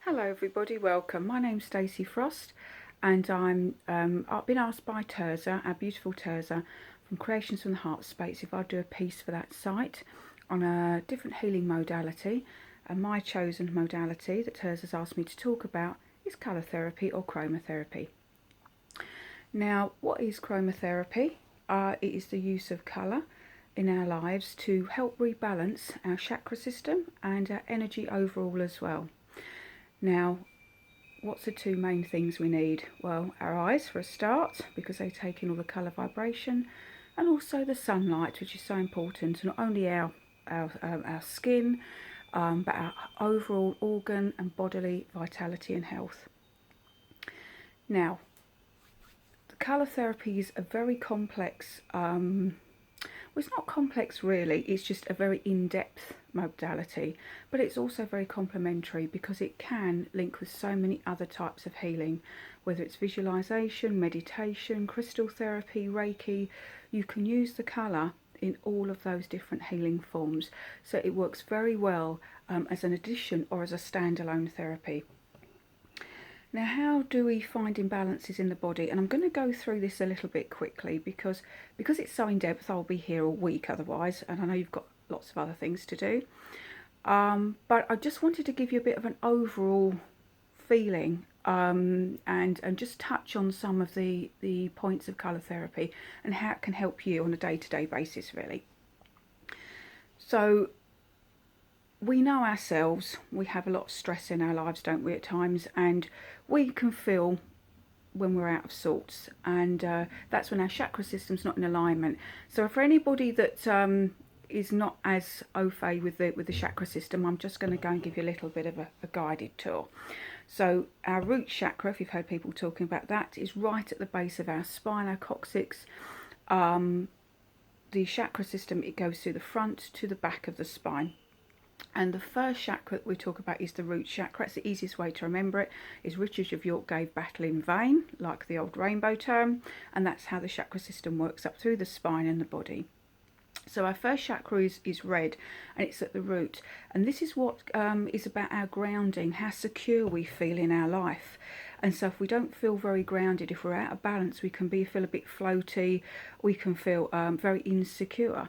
Hello everybody, welcome. My name's Stacey Frost and I've been asked by Terza, our beautiful Terza from Creations from the Heartspace, if I do a piece for that site on a different healing modality, and my chosen modality that Terza's asked me to talk about is colour therapy or chromotherapy. Now, what is chromotherapy? It is the use of colour in our lives to help rebalance our chakra system and our energy overall as well. Now, what's the two main things we need? Well, our eyes for a start, because they take in all the colour vibration, and also the sunlight, which is so important to not only our skin, but our overall organ and bodily vitality and health. Now, the colour therapy is a very complex, well, it's not complex really, it's just a very in-depth modality, but it's also very complementary because it can link with so many other types of healing, whether it's visualization, meditation, crystal therapy, Reiki. You can use the colour in all of those different healing forms, so it works very well as an addition or as a standalone therapy. Now, how do we find imbalances in the body? And I'm going to go through this a little bit quickly because it's so in-depth. I'll be here all week otherwise, and I know you've got lots of other things to do. But I just wanted to give you a bit of an overall feeling and just touch on some of the points of colour therapy and how it can help you on a day-to-day basis, really. So, we know ourselves, we have a lot of stress in our lives, don't we, at times, and we can feel when we're out of sorts, and that's when our chakra system's not in alignment. So for anybody that is not as au fait with the chakra system, I'm just going to go and give you a little bit of a guided tour. So our root chakra, if you've heard people talking about that, is right at the base of our spine, our coccyx. The chakra system, it goes through the front to the back of the spine. And the first chakra that we talk about is the root chakra. It's the easiest way to remember it. Is Richard of York gave battle in vain, like the old rainbow term, and that's how the chakra system works up through the spine and the body. So our first chakra is red, and it's at the root, and this is what is about our grounding, how secure we feel in our life. And so if we don't feel very grounded, if we're out of balance, we can feel a bit floaty, we can feel very insecure.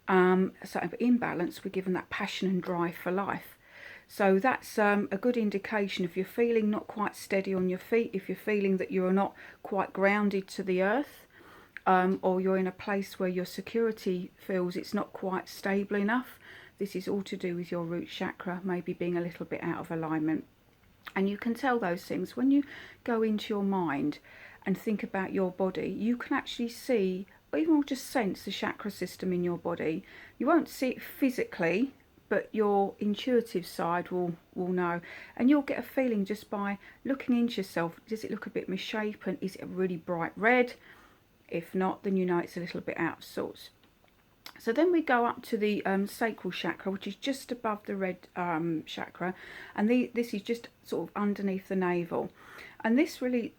So in balance, we're given that passion and drive for life. So that's a good indication if you're feeling not quite steady on your feet, if you're feeling that you're not quite grounded to the earth, or you're in a place where your security feels it's not quite stable enough. This is all to do with your root chakra maybe being a little bit out of alignment. And you can tell those things when you go into your mind and think about your body. You can actually see, or even just sense, the chakra system in your body. You won't see it physically, but your intuitive side will know, and you'll get a feeling just by looking into yourself. Does it look a bit misshapen? Is it a really bright red? If not, then you know it's a little bit out of sorts. So then we go up to the sacral chakra, which is just above the red chakra, and this is just sort of underneath the navel. And this really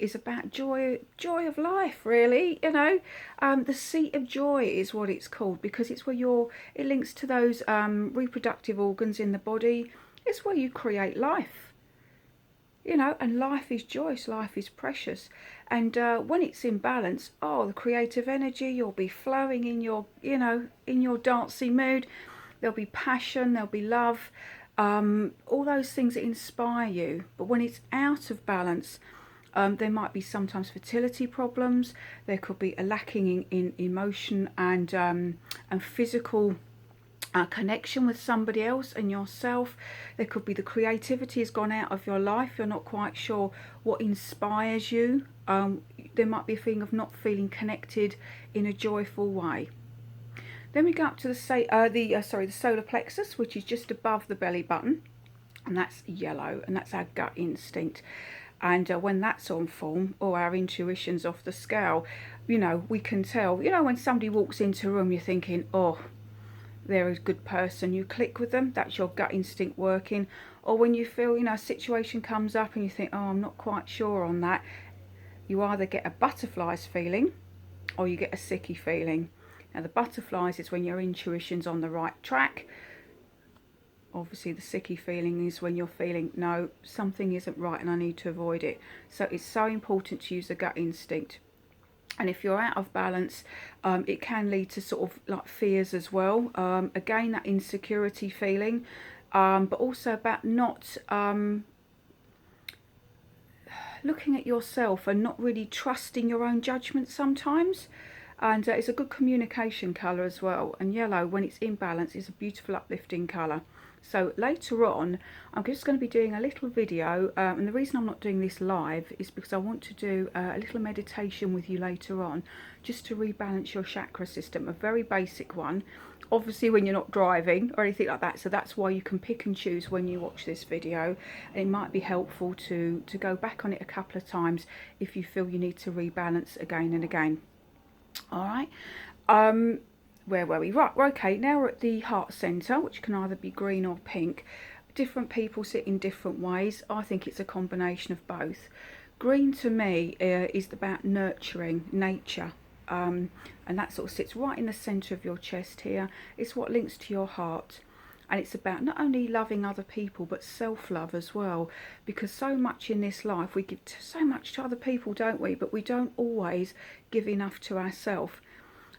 is about joy of life, really. You know, the seat of joy is what it's called, because it's where it links to those reproductive organs in the body. It's where you create life. You know, and life is joyous, life is precious. And when it's in balance, the creative energy, you'll be flowing in your, in your dancey mood. There'll be passion, there'll be love, all those things that inspire you. But when it's out of balance, there might be sometimes fertility problems. There could be a lacking in emotion and physical connection with somebody else and yourself. There could be the creativity has gone out of your life. You're not quite sure what inspires you. There might be a feeling of not feeling connected in a joyful way. Then we go up to the solar plexus, which is just above the belly button, and that's yellow, and that's our gut instinct. And when that's on form, or our intuition's off the scale, we can tell. When somebody walks into a room, you're thinking, they're a good person, you click with them, that's your gut instinct working. Or when you feel, a situation comes up and you think, I'm not quite sure on that, you either get a butterflies feeling or you get a sicky feeling. Now the butterflies is when your intuition's on the right track. Obviously the sicky feeling is when you're feeling, no, something isn't right and I need to avoid it. So it's so important to use the gut instinct. And if you're out of balance, it can lead to sort of like fears as well. Again, that insecurity feeling, but also about not looking at yourself and not really trusting your own judgment sometimes. And it's a good communication colour as well. And yellow, when it's in balance, is a beautiful uplifting colour. So later on, I'm just going to be doing a little video, and the reason I'm not doing this live is because I want to do a little meditation with you later on, just to rebalance your chakra system, a very basic one, obviously when you're not driving or anything like that. So that's why you can pick and choose when you watch this video, and it might be helpful to go back on it a couple of times if you feel you need to rebalance again and again. All right, where were we? Right, okay, now we're at the heart centre, which can either be green or pink. Different people sit in different ways. I think it's a combination of both. Green to me is about nurturing nature, and that sort of sits right in the centre of your chest here. It's what links to your heart. And it's about not only loving other people, but self-love as well. Because so much in this life, we give so much to other people, don't we? But we don't always give enough to ourselves.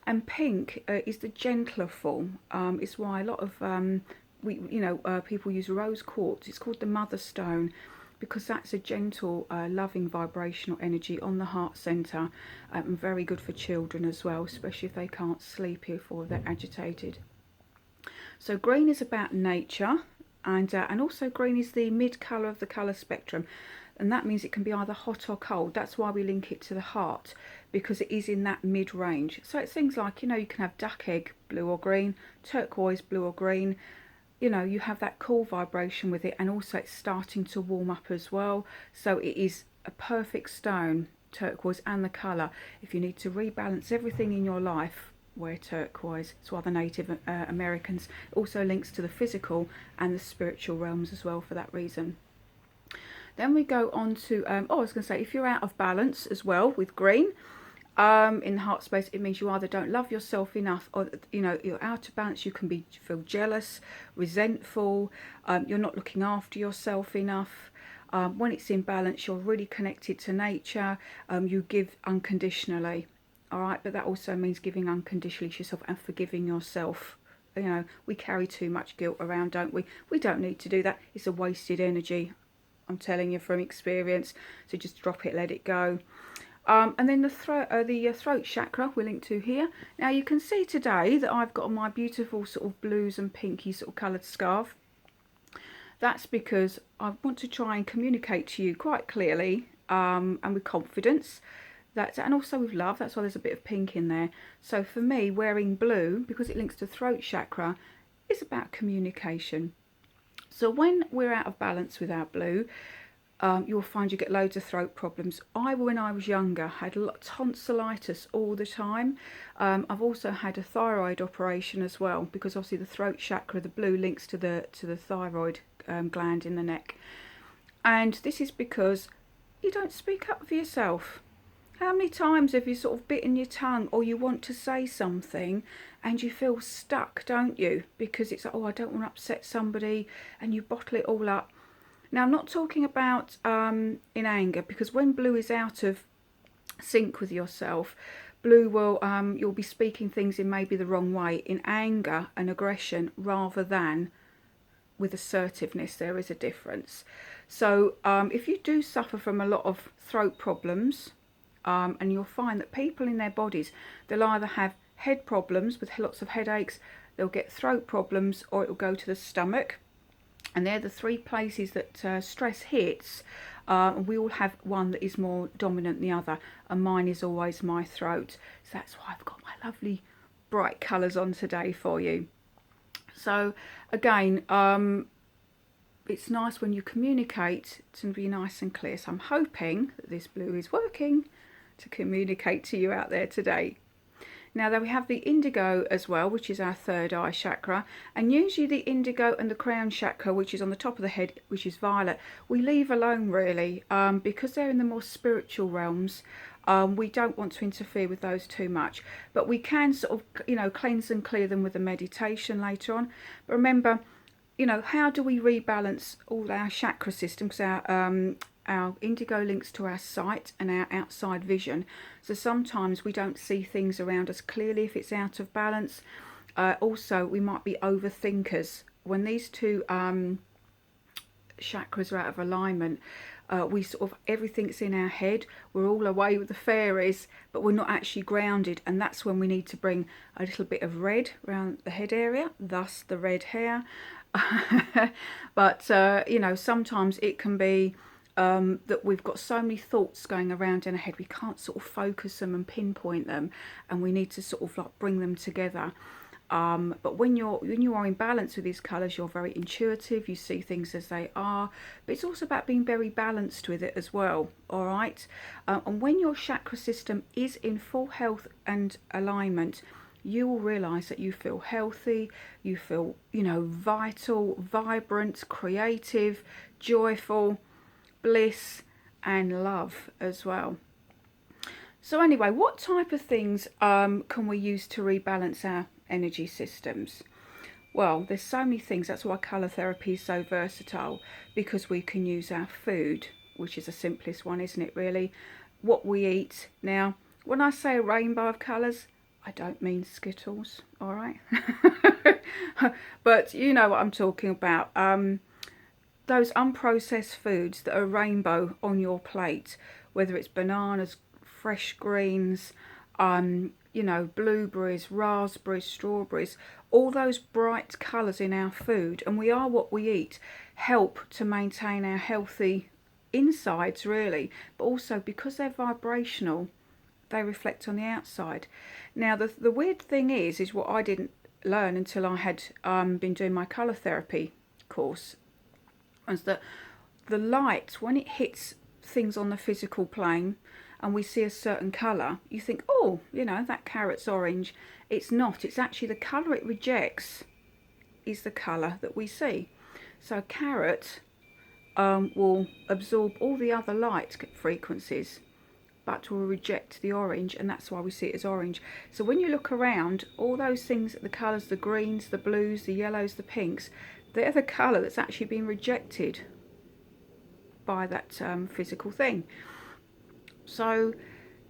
And pink is the gentler form. It's why a lot of people use rose quartz. It's called the mother stone, because that's a gentle, loving vibrational energy on the heart centre, and very good for children as well, especially if they can't sleep or they're agitated. So green is about nature, and also green is the mid colour of the colour spectrum, and that means it can be either hot or cold. That's why we link it to the heart, because it is in that mid range. So it's things like, you can have duck egg, blue or green, turquoise, blue or green. You have that cool vibration with it, and also it's starting to warm up as well. So it is a perfect stone, turquoise, and the colour, if you need to rebalance everything in your life. Wear turquoise. It's why the Native Americans also links to the physical and the spiritual realms as well for that reason. Then we go on to, I was going to say, if you're out of balance as well with green, in the heart space, it means you either don't love yourself enough, or you're out of balance. You can feel jealous, resentful, you're not looking after yourself enough. When it's in balance, you're really connected to nature, you give unconditionally. All right, but that also means giving unconditionally to yourself and forgiving yourself. We carry too much guilt around, don't we? We don't need to do that. It's a wasted energy, I'm telling you from experience. So just drop it, let it go. And then the throat chakra we're linked to here. Now you can see today that I've got my beautiful sort of blues and pinky sort of coloured scarf. That's because I want to try and communicate to you quite clearly, and with confidence, and also with love. That's why there's a bit of pink in there. So for me, wearing blue, because it links to throat chakra, is about communication. So when we're out of balance with our blue, you'll find you get loads of throat problems. When I was younger, had tonsillitis all the time. I've also had a thyroid operation as well, because obviously the throat chakra, the blue, links to the thyroid gland in the neck. And this is because you don't speak up for yourself. How many times have you sort of bitten your tongue, or you want to say something and you feel stuck, don't you? Because it's like, I don't want to upset somebody, and you bottle it all up. Now, I'm not talking about in anger, because when blue is out of sync with yourself, blue will, you'll be speaking things in maybe the wrong way, in anger and aggression, rather than with assertiveness. There is a difference. So if you do suffer from a lot of throat problems, and you'll find that people in their bodies, they'll either have head problems with lots of headaches, they'll get throat problems, or it will go to the stomach. And they're the three places that stress hits. We all have one that is more dominant than the other, and mine is always my throat. So that's why I've got my lovely bright colours on today for you. So again, it's nice when you communicate to be nice and clear. So I'm hoping that this blue is working to communicate to you out there today. Now then we have the indigo as well, which is our third eye chakra, and usually the indigo and the crown chakra, which is on the top of the head, which is violet, we leave alone really, because they're in the more spiritual realms. We don't want to interfere with those too much, but we can sort of cleanse and clear them with a meditation later on. But remember, you know, how do we rebalance all our chakra system? Because our indigo links to our sight and our outside vision. So sometimes we don't see things around us clearly if it's out of balance. Also, we might be overthinkers. When these two chakras are out of alignment, we sort of, everything's in our head. We're all away with the fairies, but we're not actually grounded. And that's when we need to bring a little bit of red around the head area, thus the red hair. But, you know, sometimes it can be that we've got so many thoughts going around in our head, we can't sort of focus them and pinpoint them, and we need to sort of like bring them together. But when you are in balance with these colours, you're very intuitive, you see things as they are, but it's also about being very balanced with it as well, all right? And when your chakra system is in full health and alignment, you will realise that you feel healthy, you feel, you know, vital, vibrant, creative, joyful, bliss and love as well. So anyway, what type of things can we use to rebalance our energy systems? Well, there's so many things. That's why colour therapy is so versatile, because we can use our food, which is the simplest one, isn't it, really? What we eat. Now, when I say a rainbow of colours, I don't mean Skittles, all right? But you know what I'm talking about. Those unprocessed foods that are rainbow on your plate, whether it's bananas, fresh greens, you know, blueberries, raspberries, strawberries, all those bright colours in our food, and we are what we eat, help to maintain our healthy insides, really, but also because they're vibrational, they reflect on the outside. Now, the weird thing is what I didn't learn until I had been doing my colour therapy course, was that the light, when it hits things on the physical plane and we see a certain colour, you think, oh, you know, that carrot's orange. It's not. It's actually the colour it rejects is the colour that we see. So a carrot will absorb all the other light frequencies, but will reject the orange, and that's why we see it as orange. So when you look around, all those things, the colours, the greens, the blues, the yellows, the pinks, they're the colour that's actually been rejected by that physical thing. So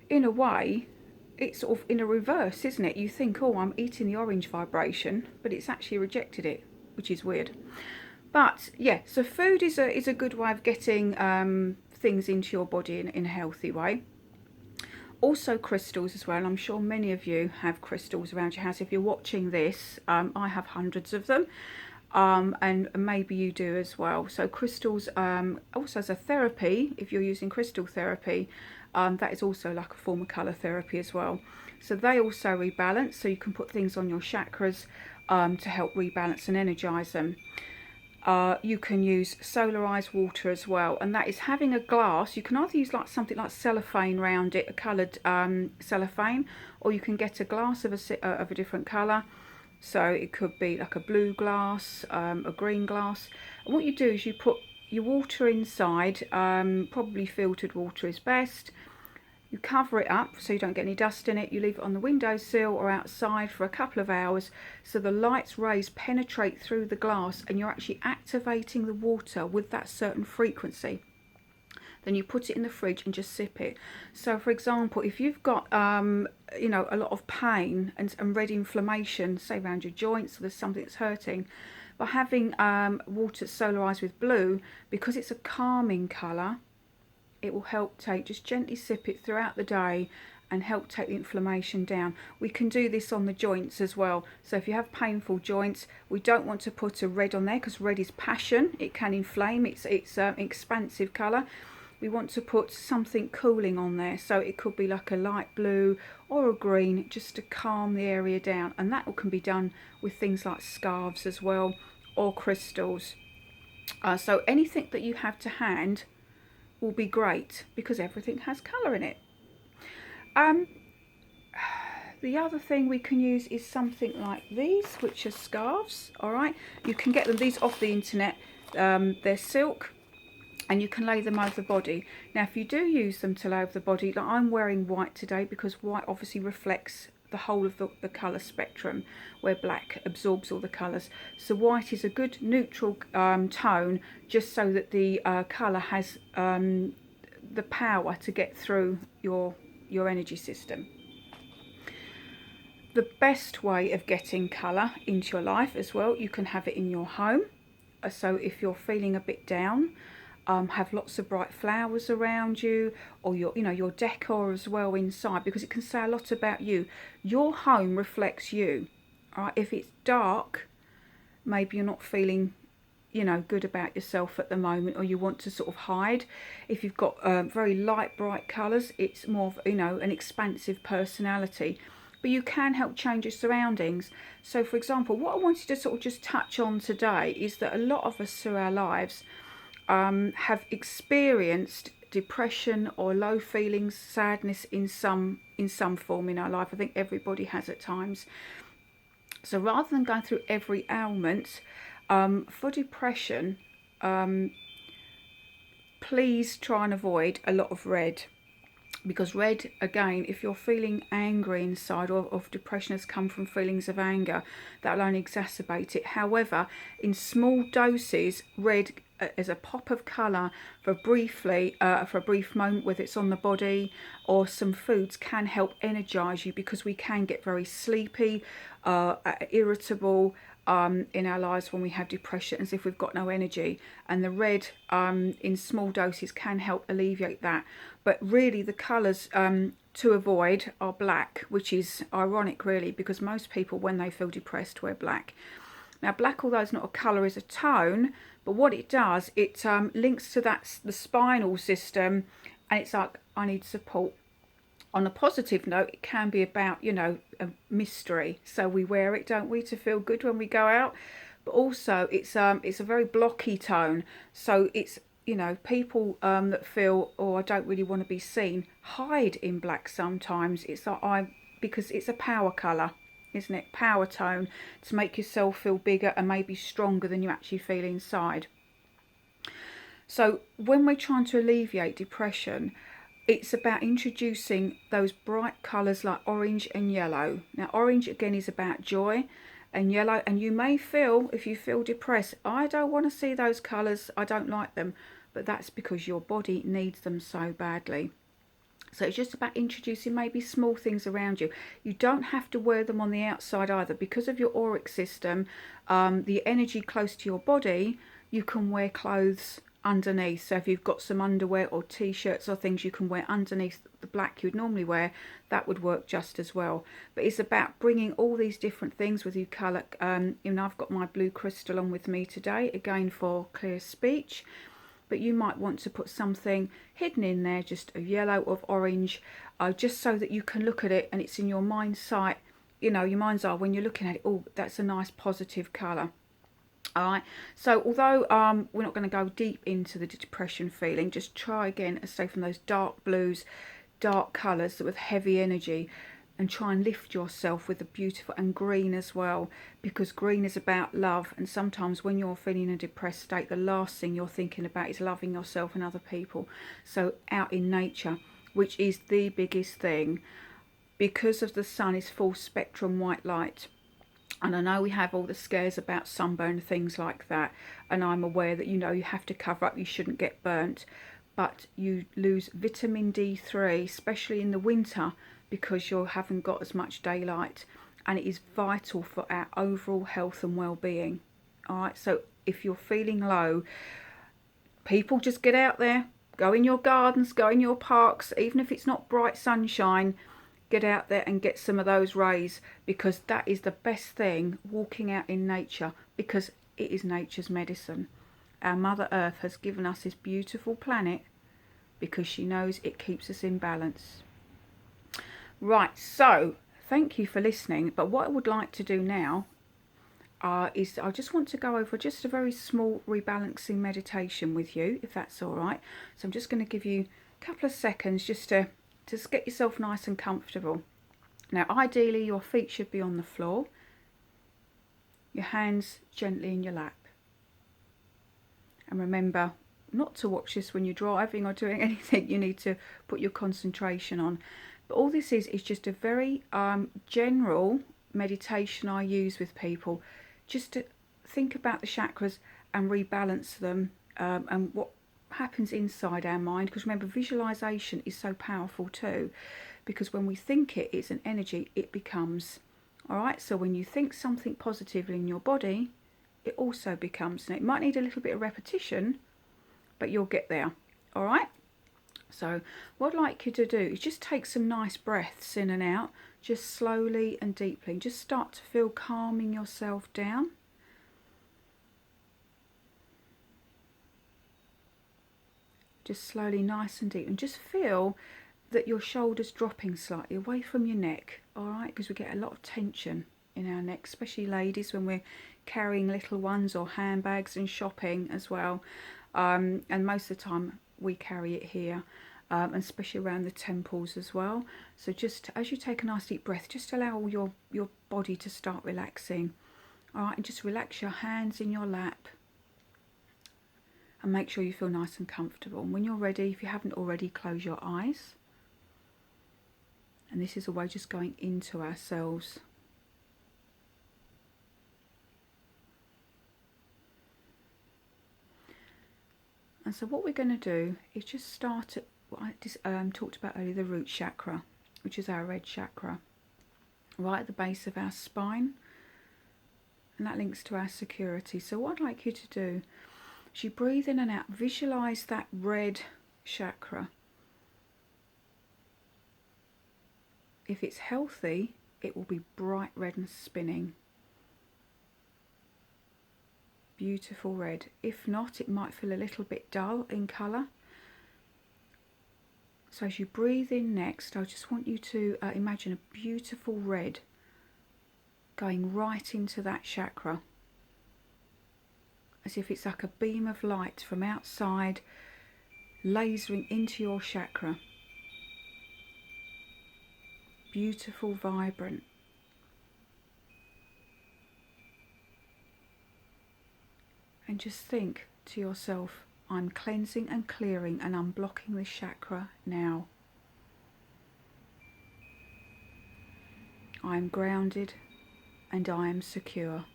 in a way, it's sort of in a reverse, isn't it? You think, oh, I'm eating the orange vibration, but it's actually rejected it, which is weird. But yeah, so food is a good way of getting things into your body in a healthy way. Also crystals as well. I'm sure many of you have crystals around your house. If you're watching this, I have hundreds of them. And maybe you do as well. So crystals, also as a therapy, if you're using crystal therapy, that is also like a form of colour therapy as well. So they also rebalance, so you can put things on your chakras to help rebalance and energise them. You can use solarized water as well, and that is having a glass. You can either use like something like cellophane around it, a coloured cellophane, or you can get a glass of a different colour. So it could be like a blue glass, a green glass. And what you do is you put your water inside, probably filtered water is best. You cover it up so you don't get any dust in it. You leave it on the windowsill or outside for a couple of hours so the light's rays penetrate through the glass and you're actually activating the water with that certain frequency. Then you put it in the fridge and just sip it. So for example, if you've got you know, a lot of pain and red inflammation, say around your joints, or there's something that's hurting, by having water solarized with blue, because it's a calming colour, it will help just gently sip it throughout the day and help take the inflammation down. We can do this on the joints as well. So if you have painful joints, we don't want to put a red on there because red is passion. It can inflame. It's an expansive colour. We want to put something cooling on there. So it could be like a light blue or a green, just to calm the area down. And that can be done with things like scarves as well, or crystals. So anything that you have to hand will be great because everything has colour in it. The other thing we can use is something like these, which are scarves. All right, you can get them these off the internet. They're silk, and you can lay them over the body. Now, if you do use them to lay over the body, like I'm wearing white today because white obviously reflects the whole of the colour spectrum, where black absorbs all the colours. So white is a good neutral tone, just so that the colour has the power to get through your energy system. The best way of getting colour into your life as well, you can have it in your home. So if you're feeling a bit down, have lots of bright flowers around you, or your decor as well inside, because it can say a lot about you. Your home reflects you. All right? If it's dark, maybe you're not feeling good about yourself at the moment, or you want to sort of hide. If you've got very light, bright colours, it's more of an expansive personality. But you can help change your surroundings. So for example, what I wanted to sort of just touch on today is that a lot of us through our lives have experienced depression or low feelings, sadness in some form in our life. I think everybody has at times. So rather than going through every ailment, for depression, please try and avoid a lot of red. Because red, again, if you're feeling angry inside, or if depression has come from feelings of anger, that will only exacerbate it. However, in small doses, red as a pop of colour for a brief moment, whether it's on the body or some foods, can help energise you, because we can get very sleepy, irritable in our lives when we have depression, as if we've got no energy. And the red in small doses can help alleviate that. But really the colours to avoid are black, which is ironic really, because most people when they feel depressed wear black. Now black, although it's not a colour, is a tone, but what it does, it links to the spinal system, and it's like, I need support. On a positive note, it can be about, a mystery. So we wear it, don't we, to feel good when we go out. But also it's a very blocky tone. So it's, people that feel, oh, I don't really want to be seen, hide in black sometimes. It's like because it's a power colour, isn't it? Power tone, to make yourself feel bigger and maybe stronger than you actually feel inside. So when we're trying to alleviate depression, it's about introducing those bright colours like orange and yellow. Now orange again is about joy, and yellow, and you may feel, if you feel depressed, I don't want to see those colours, I don't like them, but that's because your body needs them so badly. So it's just about introducing maybe small things around you. You don't have to wear them on the outside either. Because of your auric system, the energy close to your body, you can wear clothes underneath. So if you've got some underwear or t-shirts or things you can wear underneath the black you'd normally wear, that would work just as well. But it's about bringing all these different things with you colour. I've got my blue crystal on with me today, again for clear speech. But you might want to put something hidden in there, just a yellow or orange, just so that you can look at it and it's in your mind's sight. Your mind's eye when you're looking at it, oh, that's a nice positive colour. Alright, so although we're not going to go deep into the depression feeling, just try again, say, from those dark blues, dark colours with heavy energy, and try and lift yourself with the beautiful, and green as well, because green is about love. And sometimes when you're feeling in a depressed state, the last thing you're thinking about is loving yourself and other people. So out in nature, which is the biggest thing, because of the sun is full spectrum white light. And I know we have all the scares about sunburn and things like that, and I'm aware that you have to cover up, you shouldn't get burnt, but you lose vitamin D3, especially in the winter, because you haven't got as much daylight, and it is vital for our overall health and well-being. Alright, so if you're feeling low, people, just get out there, go in your gardens, go in your parks, even if it's not bright sunshine, get out there and get some of those rays, because that is the best thing, walking out in nature, because it is nature's medicine. Our Mother Earth has given us this beautiful planet because she knows it keeps us in balance. Right, so thank you for listening, but what I would like to do now is I just want to go over just a very small rebalancing meditation with you, if that's all right. So I'm just going to give you a couple of seconds just to get yourself nice and comfortable. Now ideally your feet should be on the floor, your hands gently in your lap, and remember not to watch this when you're driving or doing anything you need to put your concentration on. But all this is just a very general meditation I use with people, just to think about the chakras and rebalance them, and what happens inside our mind. Because remember, visualization is so powerful too, because when we think it, it's an energy, it becomes. All right, so when you think something positive in your body, it also becomes. And it might need a little bit of repetition, but you'll get there. All right. So what I'd like you to do is just take some nice breaths in and out, just slowly and deeply. Just start to feel calming yourself down. Just slowly, nice and deep, and just feel that your shoulders dropping slightly away from your neck. All right, because we get a lot of tension in our neck, especially ladies when we're carrying little ones or handbags and shopping as well. And most of the time we carry it here, and especially around the temples as well. So just as you take a nice deep breath, just allow your body to start relaxing. All right, and just relax your hands in your lap and make sure you feel nice and comfortable. And when you're ready, if you haven't already, close your eyes. And this is a way just going into ourselves. And so what we're going to do is just start at what I talked about earlier, the root chakra, which is our red chakra, right at the base of our spine. And that links to our security. So what I'd like you to do is you breathe in and out, visualize that red chakra. If it's healthy, it will be bright red and spinning. Beautiful red. If not, it might feel a little bit dull in colour. So as you breathe in next, I just want you to imagine a beautiful red going right into that chakra, as if it's like a beam of light from outside lasering into your chakra. Beautiful, vibrant. And just think to yourself, I'm cleansing and clearing and unblocking this chakra now. I am grounded and I am secure.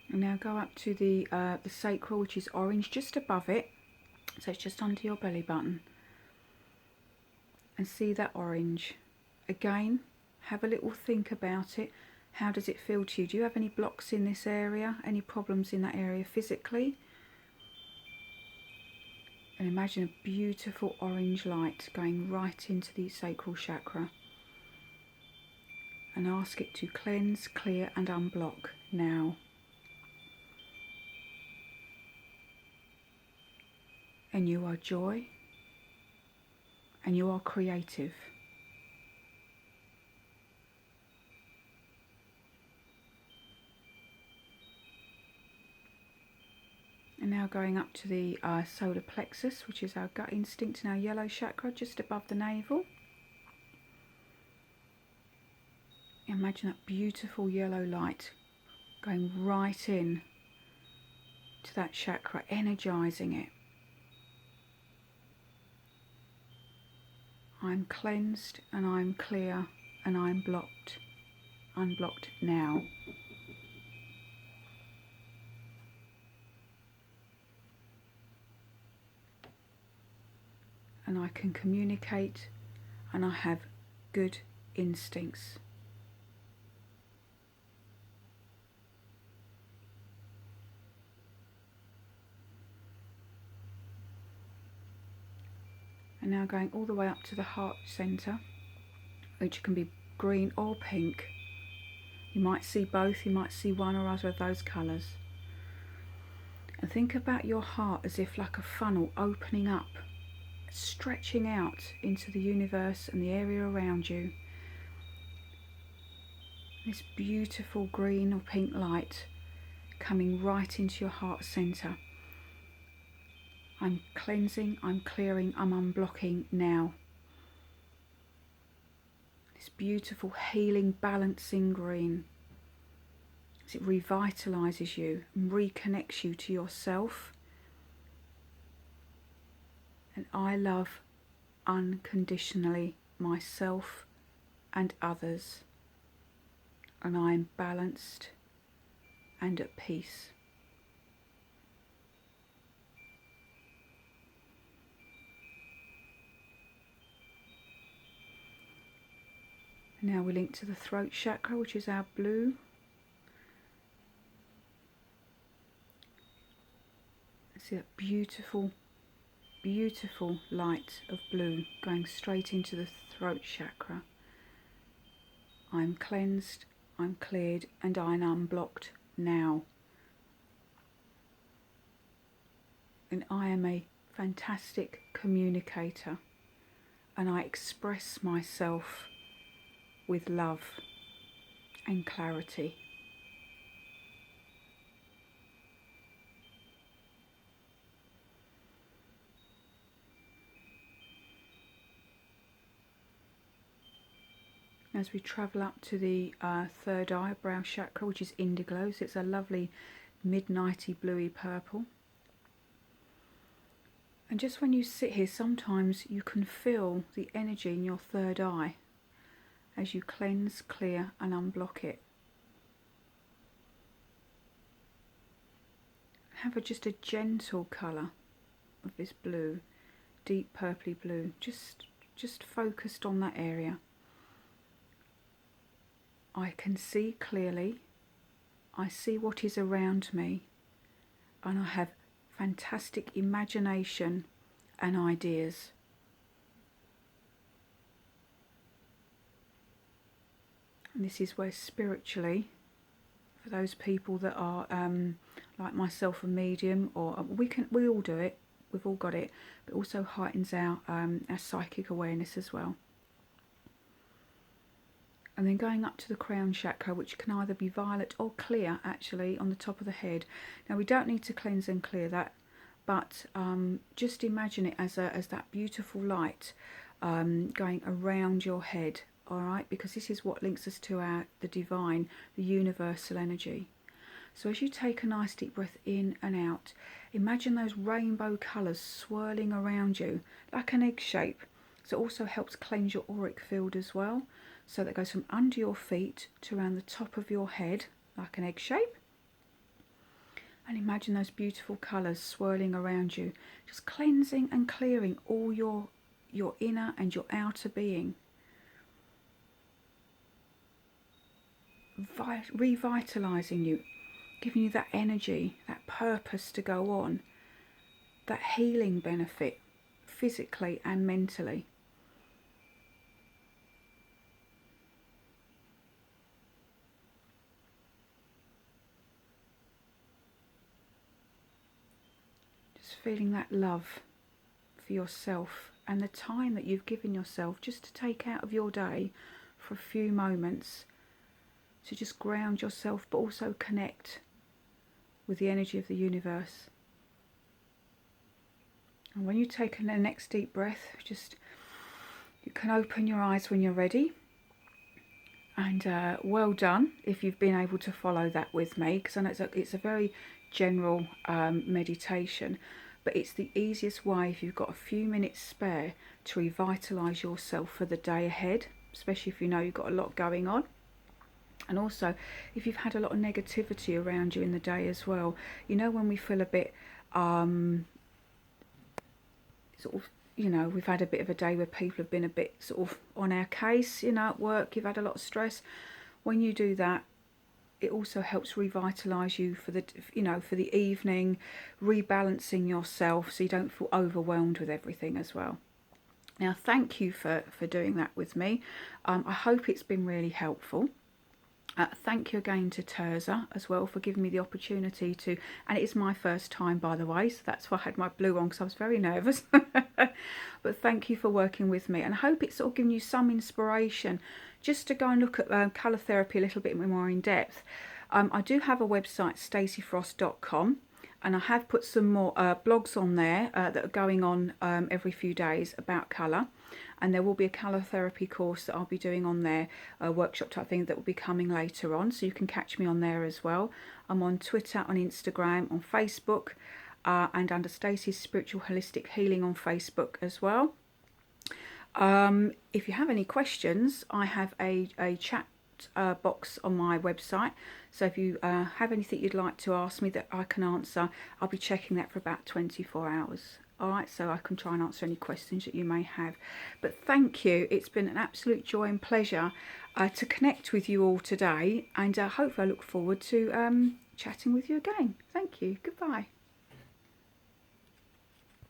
And now go up to the sacral, which is orange, just above it. So it's just under your belly button. And see that orange. Again, have a little think about it. How does it feel to you? Do you have any blocks in this area? Any problems in that area physically? And imagine a beautiful orange light going right into the sacral chakra. And ask it to cleanse, clear and unblock now. And you are joy. And you are creative. And now going up to the solar plexus, which is our gut instinct and our yellow chakra, just above the navel. Imagine that beautiful yellow light going right in to that chakra, energizing it. I'm cleansed and I'm clear and I'm unblocked now. And I can communicate and I have good instincts. And now going all the way up to the heart centre, which can be green or pink. You might see both, you might see one or other of those colours. And think about your heart as if like a funnel opening up, stretching out into the universe and the area around you. This beautiful green or pink light coming right into your heart centre. I'm cleansing, I'm clearing, I'm unblocking now. This beautiful healing, balancing green. It revitalizes you and reconnects you to yourself. And I love unconditionally myself and others, and I am balanced and at peace. Now we link to the throat chakra, which is our blue. See that beautiful, beautiful light of blue going straight into the throat chakra. I'm cleansed, I'm cleared, and I'm unblocked now. And I am a fantastic communicator, and I express myself with love and clarity. As we travel up to the third eye, brow chakra, which is indigo, so it's a lovely midnighty bluey purple. And just when you sit here, sometimes you can feel the energy in your third eye as you cleanse, clear and unblock it. Have just a gentle colour of this blue, deep purpley blue, just focused on that area. I can see clearly, I see what is around me, and I have fantastic imagination and ideas. And this is where spiritually, for those people that are like myself, a medium, or we all do it, we've all got it, but also heightens our psychic awareness as well. And then going up to the crown chakra, which can either be violet or clear, actually, on the top of the head. Now, we don't need to cleanse and clear that, but just imagine it as that beautiful light going around your head, all right? Because this is what links us to the divine, the universal energy. So as you take a nice deep breath in and out, imagine those rainbow colours swirling around you like an egg shape. So it also helps cleanse your auric field as well. So that goes from under your feet to around the top of your head, like an egg shape. And imagine those beautiful colours swirling around you, just cleansing and clearing all your inner and your outer being. Revitalising you, giving you that energy, that purpose to go on, that healing benefit, physically and mentally. Feeling that love for yourself and the time that you've given yourself just to take out of your day for a few moments to just ground yourself, but also connect with the energy of the universe. And when you take the next deep breath, you can open your eyes when you're ready. And well done if you've been able to follow that with me, because I know it's a very general meditation. But it's the easiest way, if you've got a few minutes spare, to revitalise yourself for the day ahead, especially if you know you've got a lot going on. And also, if you've had a lot of negativity around you in the day as well, you know, when we feel a bit, we've had a bit of a day where people have been a bit sort of on our case, at work, you've had a lot of stress. When you do that, it also helps revitalise you for the evening, rebalancing yourself so you don't feel overwhelmed with everything as well. Now, thank you for doing that with me. I hope it's been really helpful. Thank you again to Terza as well for giving me the opportunity to, and it is my first time, by the way, so that's why I had my blue on, because I was very nervous. But thank you for working with me, and I hope it's sort of given you some inspiration just to go and look at colour therapy a little bit more in depth. I do have a website, staceyfrost.com, and I have put some more blogs on there that are going on every few days about colour. and there will be a colour therapy course that I'll be doing on there, a workshop type thing that will be coming later on, so you can catch me on there as well. I'm on Twitter, on Instagram, on Facebook, and under Stacey's Spiritual Holistic Healing on Facebook as well. If you have any questions, I have a chat box on my website, so if you have anything you'd like to ask me that I can answer, I'll be checking that for about 24 hours. Alright, so I can try and answer any questions that you may have. But thank you, it's been an absolute joy and pleasure to connect with you all today, and hopefully I look forward to chatting with you again. Thank you, goodbye.